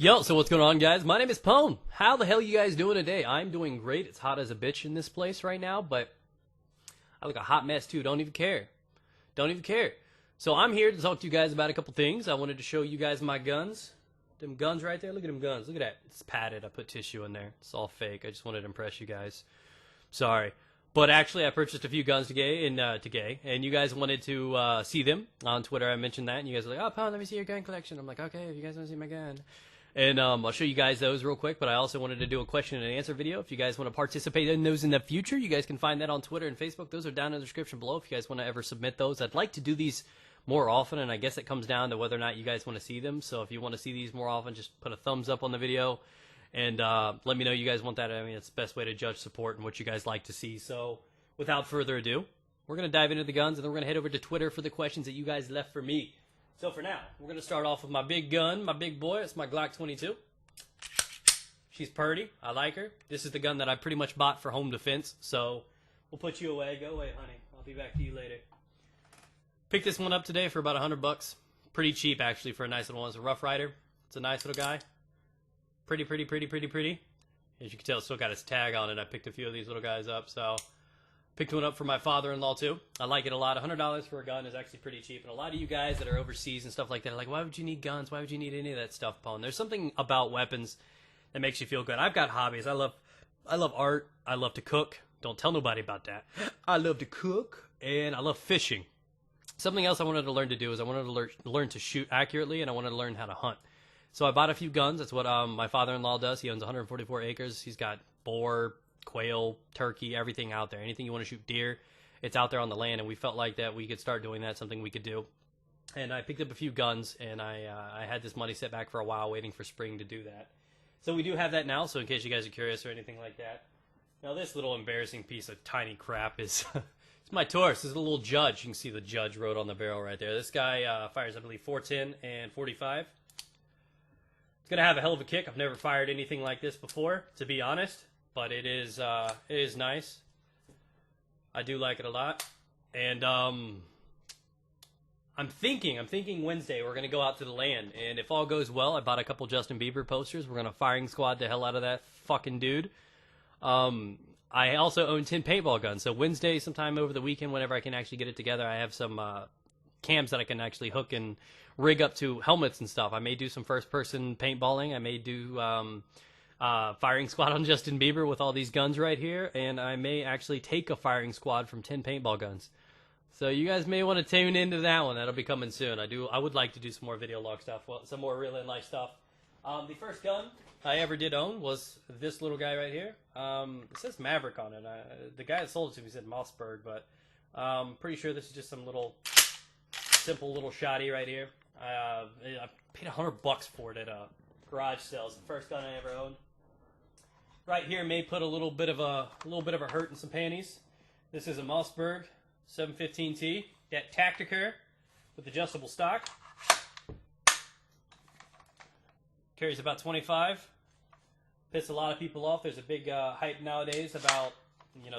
Yo, so what's going on, guys? My name is Pwn. How the hell are you guys doing today? I'm doing great. It's hot as a bitch in this place right now, but I look a hot mess too. Don't even care. Don't even care. So I'm here to talk to you guys about a couple things. I wanted to show you guys my guns. Them guns right there. Look at them guns. Look at that. It's padded. I put tissue in there. It's all fake. I just wanted to impress you guys. Sorry. But actually, I purchased a few guns today, and you guys wanted to see them on Twitter. I mentioned that, and you guys were like, "Oh, Pwn, let me see your gun collection." I'm like, "Okay, if you guys want to see my gun." And I'll show you guys those real quick, but I also wanted to do a question and answer video. If you guys want to participate in those in the future, you guys can find that on Twitter and Facebook. Those are down in the description below if you guys want to ever submit those. I'd like to do these more often, and I guess it comes down to whether or not you guys want to see them. So if you want to see these more often, just put a thumbs up on the video and let me know you guys want that. I mean, it's the best way to judge support and what you guys like to see. So without further ado, we're going to dive into the guns, and then we're going to head over to Twitter for the questions that you guys left for me. So for now, we're going to start off with my big gun, my big boy. It's my Glock 22. She's purty. I like her. This is the gun that I pretty much bought for home defense. So we'll put you away. Go away, honey. I'll be back to you later. Picked this one up today for about $100. Pretty cheap, actually, for a nice little one. It's a Rough Rider. It's a nice little guy. Pretty. As you can tell, it's still got its tag on it. I picked a few of these little guys up. So picked one up for my father-in-law, too. I like it a lot. $100 for a gun is actually pretty cheap. And a lot of you guys that are overseas and stuff like that are like, why would you need guns? Why would you need any of that stuff, Pwn? There's something about weapons that makes you feel good. I've got hobbies. I love art. I love to cook. Don't tell nobody about that. I love to cook, and I love fishing. Something else I wanted to learn to do is I wanted to learn to shoot accurately, and I wanted to learn how to hunt. So I bought a few guns. That's what my father-in-law does. He owns 144 acres. He's got boar, quail, turkey, everything out there. Anything you want to shoot deer, it's out there on the land, and we felt like that we could start doing that, something we could do. And I picked up a few guns, and I had this money set back for a while waiting for spring to do that. So we do have that now, so in case you guys are curious or anything like that. Now this little embarrassing piece of tiny crap is it's my Taurus. This is a little Judge. You can see the Judge wrote on the barrel right there. This guy fires, I believe, 410 and 45. It's going to have a hell of a kick. I've never fired anything like this before, to be honest, but it is nice. I do like it a lot. And I'm thinking Wednesday we're going to go out to the land, and if all goes well, I bought a couple Justin Bieber posters. We're going to firing squad the hell out of that fucking dude. I also own 10 paintball guns, so Wednesday, sometime over the weekend, whenever I can actually get it together, I have some cams that I can actually hook and rig up to helmets and stuff. I may do some first-person paintballing. I may do firing squad on Justin Bieber with all these guns right here, and I may actually take a firing squad from 10 paintball guns. So you guys may want to tune into that one. That'll be coming soon. I would like to do some more video log stuff, some more real-in-life stuff. The first gun I ever did own was this little guy right here. It says Maverick on it. The guy that sold it to me said Mossberg, but I'm pretty sure this is just some little, simple little shotty right here. I paid $100 for it at a garage sale. It's the first gun I ever owned. Right here may put a little bit of a hurt in some panties. This is a Mossberg 715T, that Tactiker with adjustable stock. Carries about 25. Piss a lot of people off. There's a big hype nowadays about,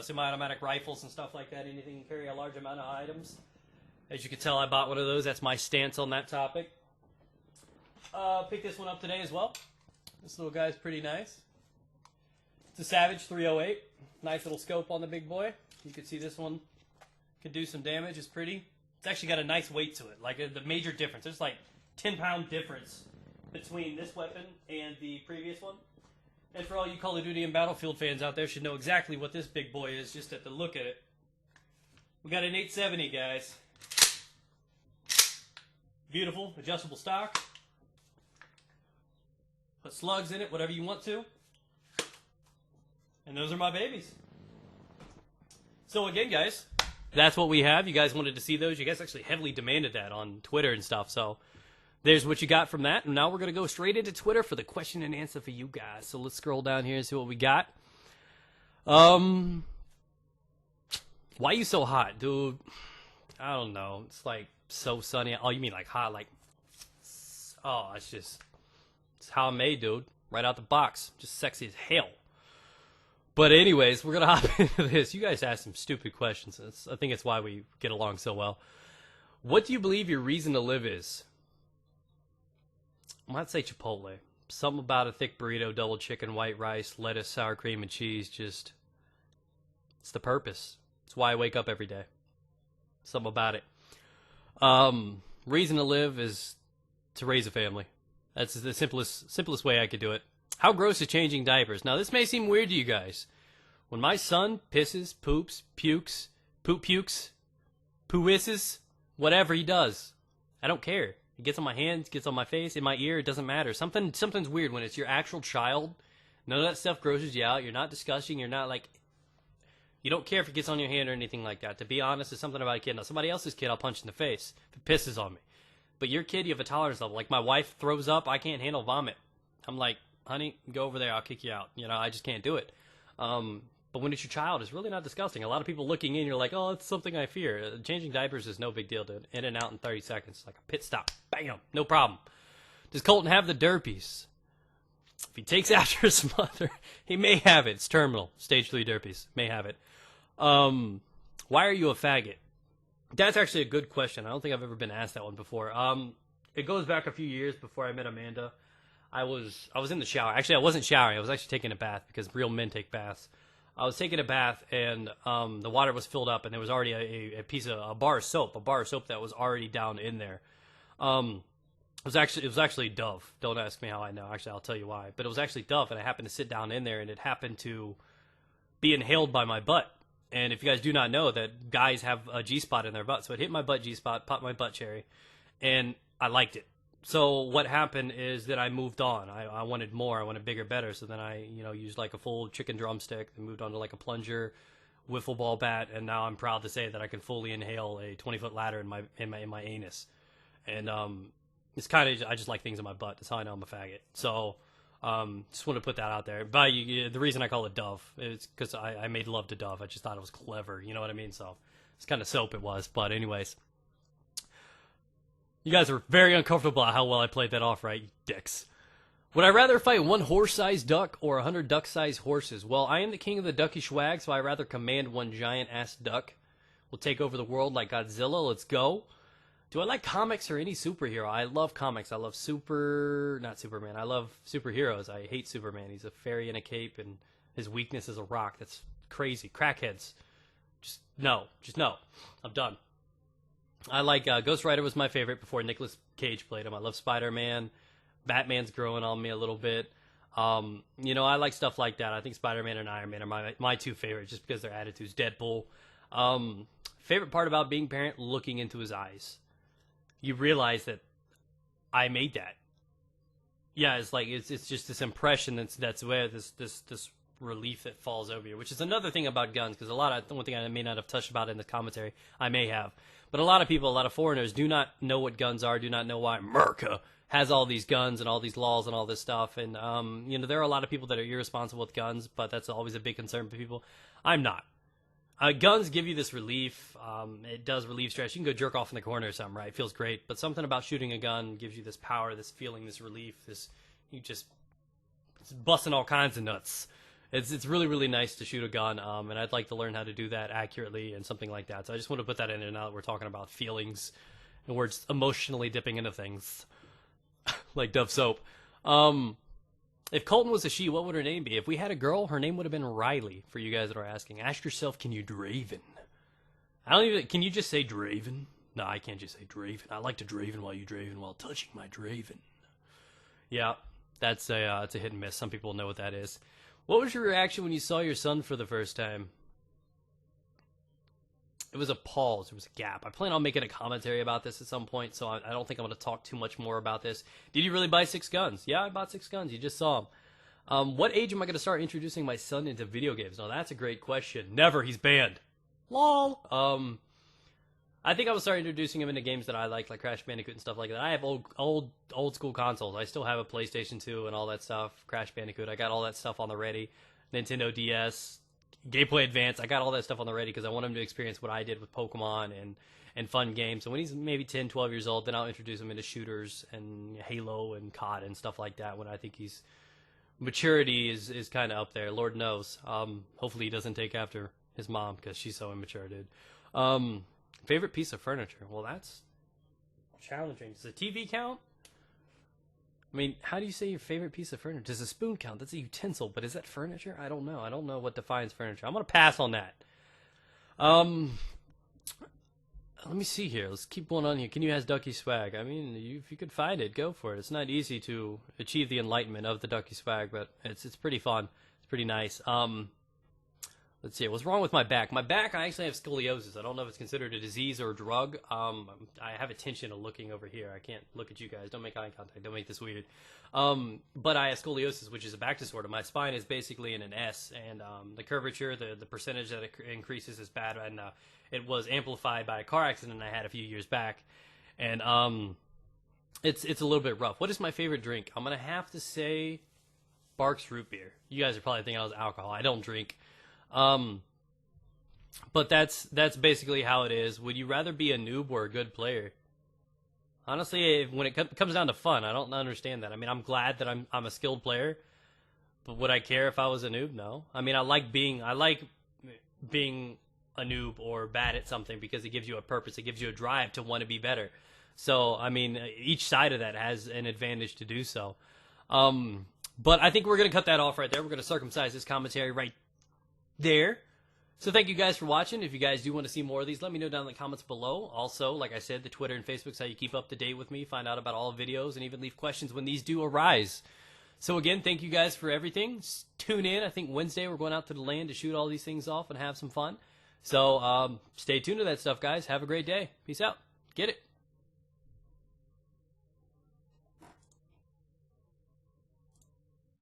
semi-automatic rifles and stuff like that. Anything can carry a large amount of items. As you can tell, I bought one of those. That's my stance on that topic. Picked this one up today as well. This little guy's pretty nice. It's a Savage 308. Nice little scope on the big boy. You can see this one could do some damage. It's pretty. It's actually got a nice weight to it. Like the major difference. There's like 10-pound difference between this weapon and the previous one. And for all you Call of Duty and Battlefield fans out there should know exactly what this big boy is just at the look at it. We got an 870, guys. Beautiful, adjustable stock. Put slugs in it, whatever you want to. And those are my babies. So again, guys, that's what we have. You guys wanted to see those. You guys actually heavily demanded that on Twitter and stuff. So there's what you got from that. And now we're going to go straight into Twitter for the question and answer for you guys. So let's scroll down here and see what we got. Why you so hot, dude? I don't know. It's like so sunny. Oh, you mean like hot? Like, oh, it's how I'm made, dude. Right out the box. Just sexy as hell. But anyways, we're going to hop into this. You guys asked some stupid questions. I think it's why we get along so well. What do you believe your reason to live is? I might say Chipotle. Something about a thick burrito, double chicken, white rice, lettuce, sour cream, and cheese. Just, it's the purpose. It's why I wake up every day. Something about it. Reason to live is to raise a family. That's the simplest way I could do it. How gross is changing diapers? Now, this may seem weird to you guys. When my son pisses, poops, pukes, poo-isses, whatever he does, I don't care. It gets on my hands, gets on my face, in my ear, it doesn't matter. Something's weird when it's your actual child. None of that stuff grosses you out. You're not disgusting. You're not like... You don't care if it gets on your hand or anything like that. To be honest, it's something about a kid. Now, somebody else's kid, I'll punch in the face if it pisses on me. But your kid, you have a tolerance level. Like, my wife throws up, I can't handle vomit. I'm like, honey, go over there, I'll kick you out. You know, I just can't do it. But when it's your child, it's really not disgusting. A lot of people looking in, you're like, oh, it's something I fear. Changing diapers is no big deal, dude. In and out in 30 seconds. Like a pit stop. Bam! No problem. Does Colton have the derpies? If he takes after his mother, he may have it. It's terminal. Stage 3 derpies. May have it. Why are you a faggot? That's actually a good question. I don't think I've ever been asked that one before. It goes back a few years before I met Amanda. I was in the shower. Actually, I wasn't showering. I was actually taking a bath because real men take baths. I was taking a bath and the water was filled up and there was already a bar of soap that was already down in there. It was actually Dove. Don't ask me how I know. Actually, I'll tell you why. But it was actually Dove, and I happened to sit down in there, and it happened to be inhaled by my butt. And if you guys do not know that guys have a G-spot in their butt, so it hit my butt G-spot, popped my butt cherry, and I liked it. So what happened is that I moved on. I wanted more. I wanted bigger, better. So then I, used like a full chicken drumstick and moved on to like a plunger, wiffle ball bat, and now I'm proud to say that I can fully inhale a 20-foot ladder in my anus. And it's kind of, I just like things in my butt. That's how I know I'm a faggot. So just want to put that out there. But the reason I call it Dove is because I made love to Dove. I just thought it was clever. You know what I mean? So it's kind of soap it was. But anyways. You guys are very uncomfortable at how well I played that off, right? You dicks. Would I rather fight one horse-sized duck or 100 duck-sized horses? Well, I am the king of the ducky swag, so I'd rather command one giant-ass duck. We'll take over the world like Godzilla. Let's go. Do I like comics or any superhero? I love comics. I love not Superman. I love superheroes. I hate Superman. He's a fairy in a cape, and his weakness is a rock. That's crazy. Crackheads. Just no. I'm done. I like Ghost Rider was my favorite before Nicolas Cage played him. I love Spider-Man. Batman's growing on me a little bit. I like stuff like that. I think Spider-Man and Iron Man are my two favorites just because their attitudes. Deadpool. Favorite part about being parent, looking into his eyes. You realize that I made that. Yeah, it's like it's just this impression that's where this relief that falls over you, which is another thing about guns, because one thing I may not have touched about in the commentary, I may have, but a lot of foreigners do not know what guns are, do not know why America has all these guns and all these laws and all this stuff, and there are a lot of people that are irresponsible with guns, but that's always a big concern for people. I'm not. Guns give you this relief. It does relieve stress. You can go jerk off in the corner or something, right? It feels great, but something about shooting a gun gives you this power, this feeling, this relief, it's busting all kinds of nuts. It's really, really nice to shoot a gun, and I'd like to learn how to do that accurately and something like that. So I just want to put that in there now that we're talking about feelings and we're just emotionally dipping into things like Dove soap. If Colton was a she, what would her name be? If we had a girl, her name would have been Riley, for you guys that are asking. Ask yourself, can you Draven? Can you just say Draven? No, I can't just say Draven. I like to Draven while you Draven while touching my Draven. Yeah, that's it's a hit and miss. Some people know what that is. What was your reaction when you saw your son for the first time? It was a pause. There was a gap. I plan on making a commentary about this at some point, so I don't think I'm going to talk too much more about this. Did you really buy 6 guns? Yeah, I bought 6 guns. You just saw them. What age am I going to start introducing my son into video games? Now, that's a great question. Never. He's banned. Lol. I think I will start introducing him into games that I like Crash Bandicoot and stuff like that. I have old school consoles. I still have a PlayStation 2 and all that stuff. Crash Bandicoot. I got all that stuff on the ready. Nintendo DS, Game Boy Advance. I got all that stuff on the ready because I want him to experience what I did with Pokemon and fun games. So when he's maybe 10, 12 years old, then I'll introduce him into shooters and Halo and COD and stuff like that when I think he's maturity is kind of up there. Lord knows. Hopefully he doesn't take after his mom because she's so immature, dude. Favorite piece of furniture? Well, that's challenging. Does the TV count? I mean, how do you say your favorite piece of furniture? Does a spoon count? That's a utensil, but is that furniture? I don't know. I don't know what defines furniture. I'm gonna pass on that. Let me see here. Let's keep going on here. Can you ask Ducky Swag? I mean, if you could find it, go for it. It's not easy to achieve the enlightenment of the Ducky Swag, but it's pretty fun. It's pretty nice. Let's see. What's wrong with my back? My back, I actually have scoliosis. I don't know if it's considered a disease or a drug. I have a tension of looking over here. I can't look at you guys. Don't make eye contact. Don't make this weird. But I have scoliosis, which is a back disorder. My spine is basically in an S, and the curvature, the percentage that it increases is bad, and it was amplified by a car accident I had a few years back. And it's a little bit rough. What is my favorite drink? I'm going to have to say Barks Root Beer. You guys are probably thinking I was alcohol. I don't drink. But that's basically how it is. Would you rather be a noob or a good player? Honestly, when it comes down to fun, I don't understand that. I mean, I'm glad that I'm a skilled player, but would I care if I was a noob? No. I mean, I like being a noob or bad at something because it gives you a purpose. It gives you a drive to want to be better. So, I mean, each side of that has an advantage to do so. But I think we're going to cut that off right there. We're going to circumcise this commentary right there. So thank you guys for watching. If you guys do want to see more of these, let me know down in the comments below. Also, like I said, the Twitter and Facebook's how you keep up to date with me, find out about all videos, and even leave questions when these do arise. So again, thank you guys for everything. Tune in. I think Wednesday we're going out to the land to shoot all these things off and have some fun. So stay tuned to that stuff, guys. Have a great day. Peace out. Get it.